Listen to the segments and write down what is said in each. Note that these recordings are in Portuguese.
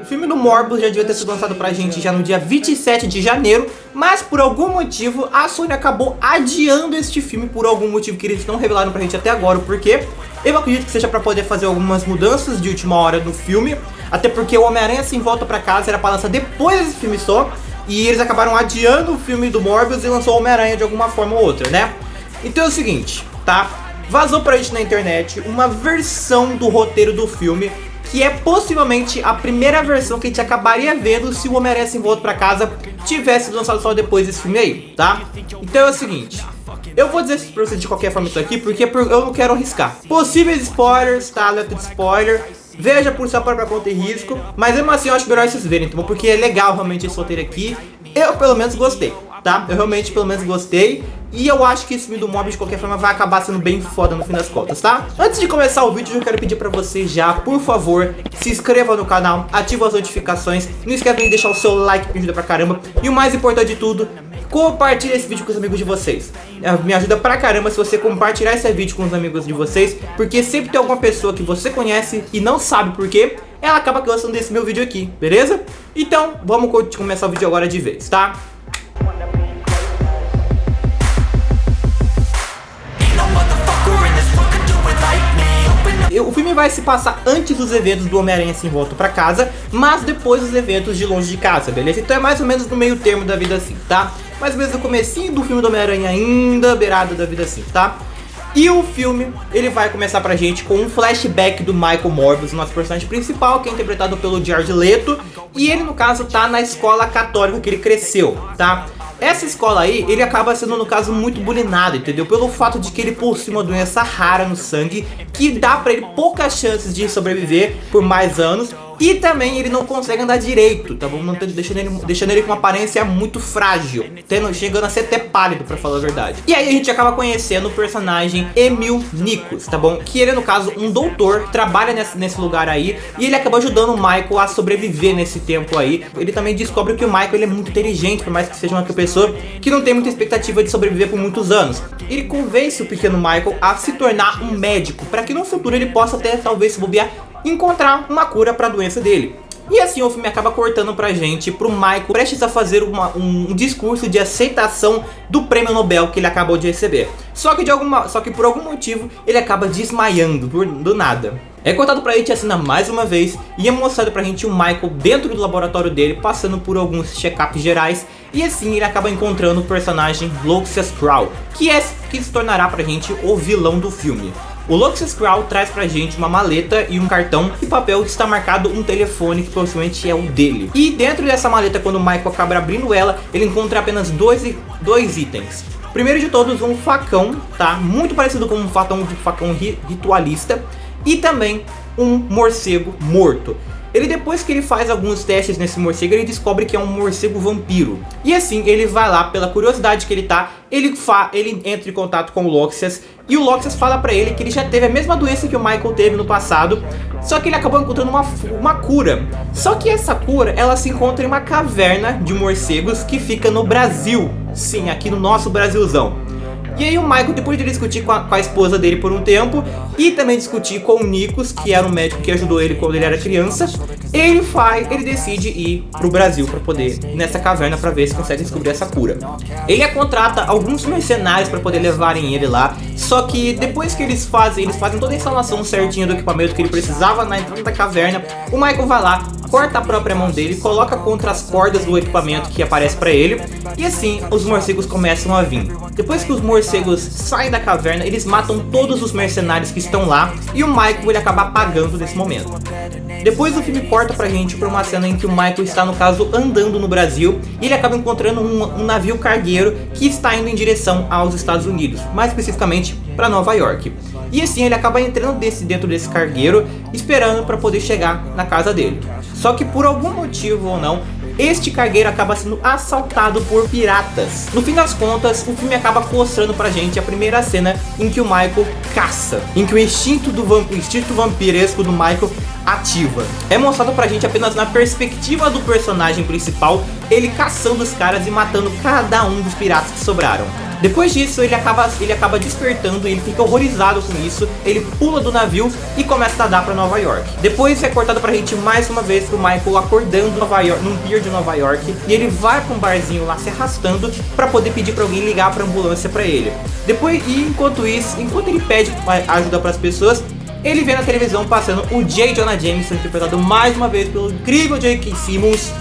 O filme do Morbius já devia ter sido lançado pra gente já no dia 27 de janeiro, mas por algum motivo a Sony acabou adiando este filme, por algum motivo que eles não revelaram pra gente até agora o porquê. Eu acredito que seja pra poder fazer algumas mudanças de última hora no filme, até porque o Homem-Aranha Sem Volta Pra Casa era pra lançar depois desse filme só, e eles acabaram adiando o filme do Morbius e lançou o Homem-Aranha de alguma forma ou outra, né? Então é o seguinte, tá? Vazou pra gente na internet uma versão do roteiro do filme, que é possivelmente a primeira versão que a gente acabaria vendo se o Homem-Aranha Sem Volta Pra Casa tivesse lançado só depois desse filme aí, tá? Então é o seguinte, eu vou dizer pra vocês de qualquer forma isso aqui, porque eu não quero arriscar. Possíveis spoilers, tá? Alerta de spoiler. Veja por sua própria conta e risco, mas mesmo assim eu acho melhor vocês verem, então, porque é legal realmente esse roteiro aqui. Eu pelo menos gostei, tá? Eu realmente pelo menos gostei. E eu acho que esse filme do Morbius de qualquer forma vai acabar sendo bem foda no fim das contas, tá? Antes de começar o vídeo, eu quero pedir pra você já, por favor, se inscreva no canal, ativa as notificações, não esquece de deixar o seu like que me ajuda pra caramba. E o mais importante de tudo, compartilhe esse vídeo com os amigos de vocês. Me ajuda pra caramba se você compartilhar esse vídeo com os amigos de vocês, porque sempre tem alguma pessoa que você conhece e não sabe por quê, ela acaba gostando desse meu vídeo aqui, beleza? Então, vamos começar o vídeo agora de vez, tá? O filme vai se passar antes dos eventos do Homem-Aranha Sem Volta Pra Casa, mas depois dos eventos de Longe de Casa, beleza? Então é mais ou menos no meio termo da vida assim, tá? Mais ou menos no comecinho do filme do Homem-Aranha ainda, beirado da vida assim, tá? E o filme, ele vai começar pra gente com um flashback do Michael Morbius, nosso personagem principal, que é interpretado pelo Jared Leto. E ele, no caso, tá na escola católica que ele cresceu, tá? Essa escola aí, ele acaba sendo, no caso, muito bulinado, entendeu? Pelo fato de que ele possui uma doença rara no sangue, que dá pra ele poucas chances de sobreviver por mais anos. E também ele não consegue andar direito, tá bom? Deixando ele com uma aparência muito frágil, chegando a ser até pálido, pra falar a verdade. E aí a gente acaba conhecendo o personagem Emil Nichols, tá bom? Que ele é, no caso, um doutor, trabalha nesse lugar aí, e ele acaba ajudando o Michael a sobreviver nesse tempo aí. Ele também descobre que o Michael ele é muito inteligente, por mais que seja uma pessoa que não tem muita expectativa de sobreviver por muitos anos. Ele convence o pequeno Michael a se tornar um médico, para que no futuro ele possa até, talvez, se bobear, encontrar uma cura para a doença dele. E assim o filme acaba cortando pra gente pro Michael prestes a fazer um discurso de aceitação do prêmio Nobel que ele acabou de receber. Só que por algum motivo ele acaba desmaiando do nada. É cortado pra gente a cena mais uma vez e é mostrado pra gente o Michael dentro do laboratório dele, passando por alguns check-ups gerais. E assim ele acaba encontrando o personagem Lucius Crowe, que se tornará pra gente o vilão do filme. O Lucius Crowe traz pra gente uma maleta e um cartão de papel que está marcado um telefone que possivelmente é o dele. E dentro dessa maleta, quando o Michael acaba abrindo ela, ele encontra apenas dois itens. Primeiro de todos, um facão, tá? Muito parecido com um facão ritualista. E também um morcego morto. Depois que ele faz alguns testes nesse morcego, ele descobre que é um morcego vampiro. E assim, ele vai lá, pela curiosidade que ele tá, ele entra em contato com o Lucius. E o Lucius fala pra ele que ele já teve a mesma doença que o Michael teve no passado, só que ele acabou encontrando uma cura. Só que essa cura, ela se encontra em uma caverna de morcegos que fica no Brasil. Sim, aqui no nosso Brasilzão. E aí o Michael, depois de discutir com a esposa dele por um tempo e também discutir com o Nichols, que era um médico que ajudou ele quando ele era criança, ele decide ir pro Brasil para poder ir nessa caverna para ver se consegue descobrir essa cura. Ele contrata alguns mercenários para poder levarem ele lá, só que depois que eles fazem toda a instalação certinha do equipamento que ele precisava na entrada da caverna, o Michael vai lá, corta a própria mão dele, coloca contra as cordas do equipamento que aparece pra ele, e assim os morcegos começam a vir. Depois que os morcegos saem da caverna, eles matam todos os mercenários que estão lá, e o Michael ele acaba apagando nesse momento. Depois o filme corta pra gente pra uma cena em que o Michael está, no caso, andando no Brasil, e ele acaba encontrando um navio cargueiro que está indo em direção aos Estados Unidos, mais especificamente para Nova York. E assim ele acaba entrando dentro desse cargueiro, esperando para poder chegar na casa dele. Só que por algum motivo ou não, este cargueiro acaba sendo assaltado por piratas. No fim das contas, o filme acaba mostrando pra gente a primeira cena em que o Michael caça, em que o instinto vampiresco do Michael ativa. É mostrado pra gente apenas na perspectiva do personagem principal, ele caçando os caras e matando cada um dos piratas que sobraram. Depois disso, ele acaba despertando e ele fica horrorizado com isso. Ele pula do navio e começa a nadar pra Nova York. Depois é cortado pra gente mais uma vez pro Michael acordando num pier de Nova York. E ele vai pra um barzinho lá se arrastando pra poder pedir pra alguém ligar pra ambulância pra ele. Enquanto ele pede ajuda pras pessoas, ele vê na televisão passando o J. Jonah Jameson, interpretado mais uma vez pelo incrível J.K. Simmons,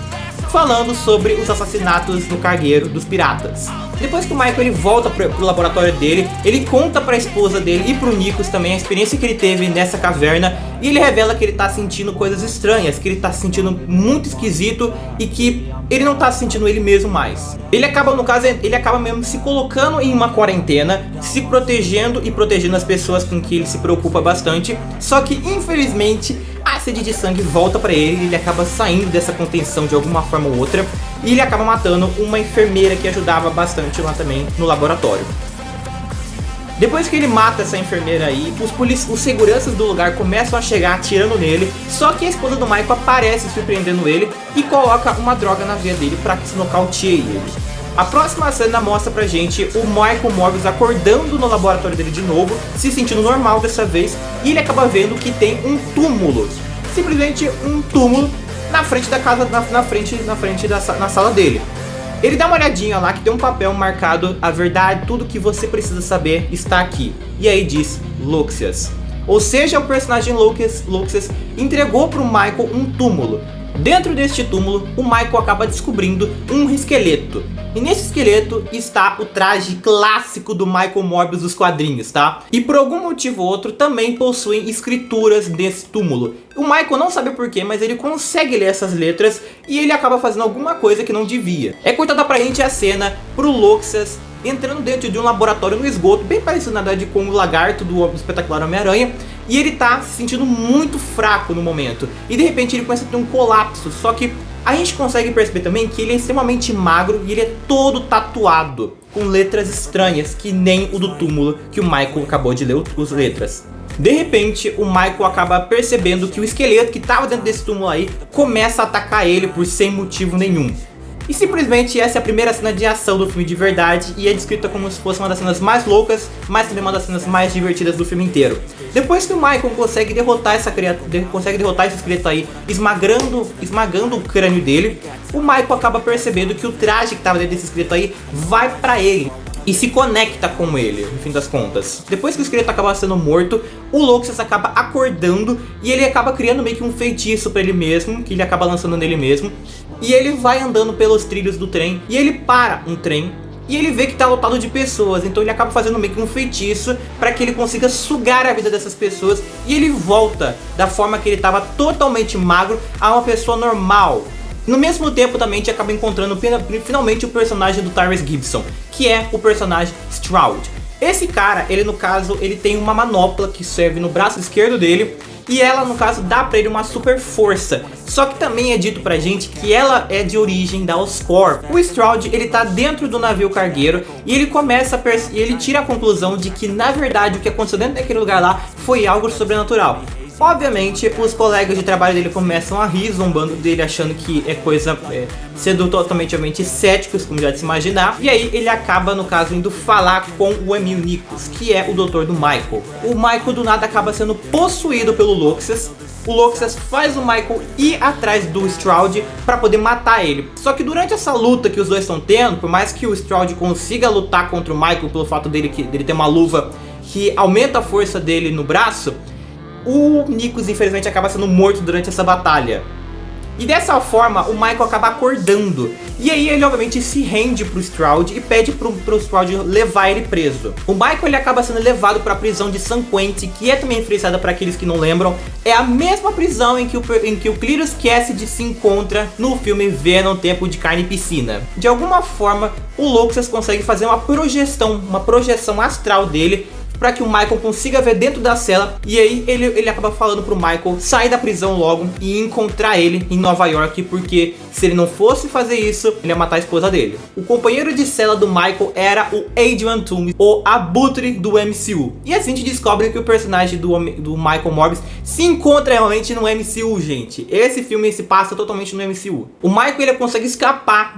falando sobre os assassinatos no cargueiro dos piratas. Depois que o Michael ele volta pro laboratório dele, ele conta pra esposa dele e pro Nichols também a experiência que ele teve nessa caverna, e ele revela que ele tá sentindo coisas estranhas, que ele tá se sentindo muito esquisito e que ele não tá se sentindo ele mesmo mais. Ele acaba mesmo se colocando em uma quarentena, se protegendo e protegendo as pessoas com que ele se preocupa bastante, só que infelizmente a sede de sangue volta pra ele e ele acaba saindo dessa contenção de alguma forma ou outra, e ele acaba matando uma enfermeira que ajudava bastante lá também no laboratório. Depois que ele mata essa enfermeira aí, os seguranças do lugar começam a chegar atirando nele, só que a esposa do Michael aparece surpreendendo ele e coloca uma droga na veia dele para que se nocauteie ele. A próxima cena mostra pra gente o Michael Morbius acordando no laboratório dele de novo, se sentindo normal dessa vez, e ele acaba vendo que tem um túmulo, simplesmente um túmulo na frente da casa, na sala dele. Ele dá uma olhadinha lá que tem um papel marcado: a verdade, tudo que você precisa saber está aqui. E aí diz Luxias. Ou seja, o personagem Luxias entregou para o Michael um túmulo. Dentro deste túmulo, o Michael acaba descobrindo um esqueleto. E nesse esqueleto está o traje clássico do Michael Morbius dos quadrinhos, tá? E por algum motivo ou outro também possuem escrituras desse túmulo. O Michael não sabe porquê, mas ele consegue ler essas letras e ele acaba fazendo alguma coisa que não devia. É cortada pra gente a cena pro Luxias entrando dentro de um laboratório no esgoto, bem parecido na verdade com o lagarto do espetacular Homem-Aranha, e ele tá se sentindo muito fraco no momento. E de repente ele começa a ter um colapso, só que a gente consegue perceber também que ele é extremamente magro e ele é todo tatuado, com letras estranhas, que nem o do túmulo que o Michael acabou de ler as letras. De repente, o Michael acaba percebendo que o esqueleto que estava dentro desse túmulo aí começa a atacar ele por sem motivo nenhum. E simplesmente essa é a primeira cena de ação do filme de verdade, e é descrita como se fosse uma das cenas mais loucas, mas também uma das cenas mais divertidas do filme inteiro. Depois que o Michael consegue derrotar esse esqueleto aí, esmagando o crânio dele, o Michael acaba percebendo que o traje que estava dentro desse esqueleto aí vai pra ele e se conecta com ele, no fim das contas. Depois que o esqueleto acaba sendo morto, o Luxias acaba acordando e ele acaba criando meio que um feitiço pra ele mesmo, que ele acaba lançando nele mesmo. E ele vai andando pelos trilhos do trem e ele para um trem e ele vê que tá lotado de pessoas. Então ele acaba fazendo meio que um feitiço para que ele consiga sugar a vida dessas pessoas, e ele volta da forma que ele estava totalmente magro a uma pessoa normal. No mesmo tempo também a gente acaba encontrando finalmente o personagem do Tyrese Gibson, que é o personagem Stroud. Esse cara, ele no caso, ele tem uma manopla que serve no braço esquerdo dele, e ela no caso dá pra ele uma super força. Só que também é dito pra gente que ela é de origem da Oscorp. O Stroud, ele tá dentro do navio cargueiro e ele ele tira a conclusão de que na verdade o que aconteceu dentro daquele lugar lá foi algo sobrenatural. Obviamente, os colegas de trabalho dele começam a rir, zombando dele, achando que é coisa, sendo totalmente céticos, como já de se imaginar. E aí ele acaba, no caso, indo falar com o Emil Nichols, que é o doutor do Michael. O Michael do nada acaba sendo possuído pelo Luxias. O Luxias faz o Michael ir atrás do Stroud para poder matar ele. Só que durante essa luta que os dois estão tendo, por mais que o Stroud consiga lutar contra o Michael pelo fato dele ter uma luva que aumenta a força dele no braço, o Nichols infelizmente acaba sendo morto durante essa batalha. E dessa forma o Michael acaba acordando. E aí ele obviamente se rende pro Stroud e pede pro Stroud levar ele preso. O Michael ele acaba sendo levado para a prisão de San Quentin, que é também referenciada para aqueles que não lembram. É a mesma prisão em que o Cletus Cassidy se encontra no filme Venom Tempo de Carne e Piscina. De alguma forma o Luxias consegue fazer uma projeção astral dele, para que o Michael consiga ver dentro da cela. E aí ele acaba falando pro Michael sair da prisão logo e encontrar ele em Nova York, porque se ele não fosse fazer isso, ele ia matar a esposa dele. O companheiro de cela do Michael era o Adrian Toomes, o Abutre do MCU. E assim a gente descobre que o personagem do Michael Morbius se encontra realmente no MCU, gente. Esse filme se passa totalmente no MCU. O Michael ele consegue escapar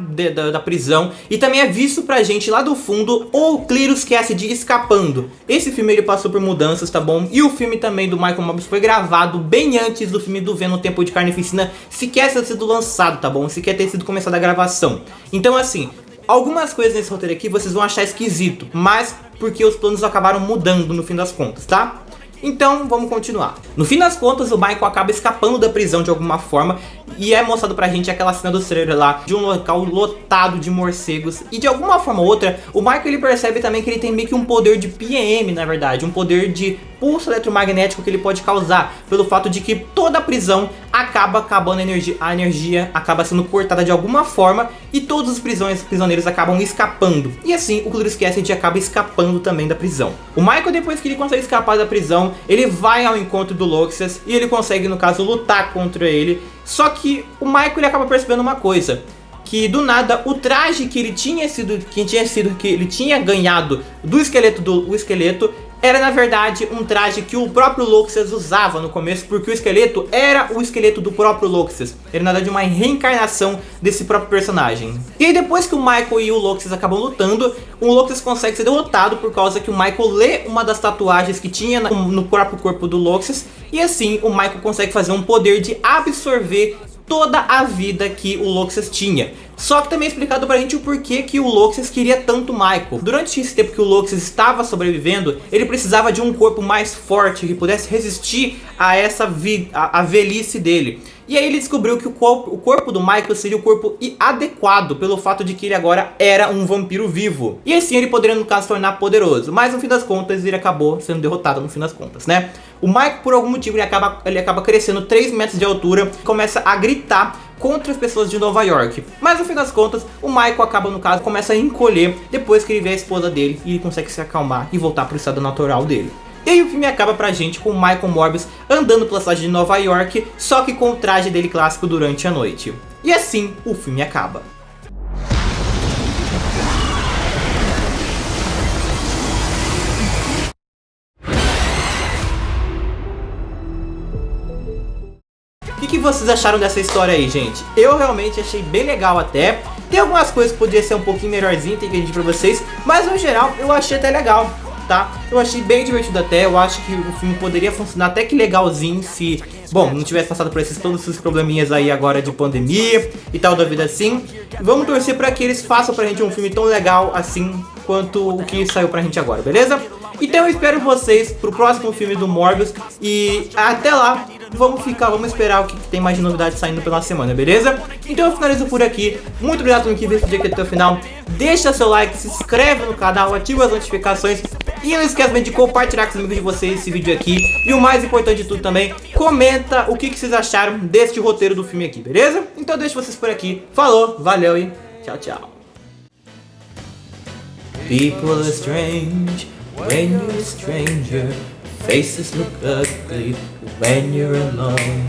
da prisão e também é visto pra gente lá do fundo o Cletus Cassidy escapando. Esse filme ele passou por mudanças, tá bom? E o filme também do Michael Morbius foi gravado bem antes do filme do Venom Tempo de Carnificina sequer ter sido lançado, tá bom? Sequer ter sido começada a gravação. Então assim, algumas coisas nesse roteiro aqui vocês vão achar esquisito, mas porque os planos acabaram mudando no fim das contas, tá? Então vamos continuar. No fim das contas o Michael acaba escapando da prisão de alguma forma. E é mostrado pra gente aquela cena do trailer lá, de um local lotado de morcegos. E de alguma forma ou outra, o Michael ele percebe também que ele tem meio que um poder de PM, na verdade. Um poder de pulso eletromagnético que ele pode causar, pelo fato de que toda a prisão acaba acabando a energia acaba sendo cortada de alguma forma. E todos os prisioneiros acabam escapando. E assim o Cletus Cassidy acaba escapando também da prisão. O Michael, depois que ele consegue escapar da prisão, ele vai ao encontro do Loxias. E ele consegue, no caso, lutar contra ele. Só que o Michael ele acaba percebendo uma coisa, que do nada o traje que ele tinha ganhado do esqueleto era na verdade um traje que o próprio Loxias usava no começo, porque o esqueleto era o esqueleto do próprio Loxias. Era na verdade uma reencarnação desse próprio personagem. E aí depois que o Michael e o Loxias acabam lutando, o Loxias consegue ser derrotado por causa que o Michael lê uma das tatuagens que tinha no próprio corpo do Loxias. E assim o Michael consegue fazer um poder de absorver toda a vida que o Loxias tinha. Só que também é explicado pra gente o porquê que o Loxias queria tanto o Michael. Durante esse tempo que o Loxias estava sobrevivendo, ele precisava de um corpo mais forte, que pudesse resistir a essa a velhice dele. E aí ele descobriu que o corpo do Michael seria o corpo adequado, pelo fato de que ele agora era um vampiro vivo. E assim ele poderia, no caso, se tornar poderoso. Mas no fim das contas ele acabou sendo derrotado no fim das contas, né? O Michael, por algum motivo, ele acaba crescendo 3 metros de altura e começa a gritar contra as pessoas de Nova York. Mas no fim das contas, o Michael acaba, no caso, começa a encolher depois que ele vê a esposa dele e ele consegue se acalmar e voltar para o estado natural dele. E aí o filme acaba pra gente com o Michael Morbius andando pela cidade de Nova York, só que com o traje dele clássico durante a noite. E assim o filme acaba. O que vocês acharam dessa história aí, gente? Eu realmente achei bem legal até. Tem algumas coisas que podia ser um pouquinho melhorzinho, tem que dizer pra vocês, mas no geral eu achei até legal, tá? Eu achei bem divertido até, eu acho que o filme poderia funcionar até que legalzinho se, bom, não tivesse passado por todos esses probleminhas aí agora de pandemia e tal da vida assim. Vamos torcer pra que eles façam pra gente um filme tão legal assim quanto o que saiu pra gente agora, beleza? Então eu espero vocês pro próximo filme do Morbius e até lá, vamos esperar o que tem mais de novidade saindo pela semana, beleza? Então eu finalizo por aqui, muito obrigado por quem viu esse vídeo aqui até o final, deixa seu like, se inscreve no canal, ativa as notificações e não esquece de compartilhar com os amigos de vocês esse vídeo aqui. E o mais importante de tudo também, comenta o que vocês acharam deste roteiro do filme aqui, beleza? Então eu deixo vocês por aqui, falou, valeu e tchau, tchau. People are strange when you're a stranger. Faces look ugly when you're alone.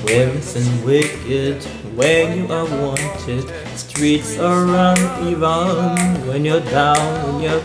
Whereas and wicked when you are wanted. Streets are uneven when you're down, when you're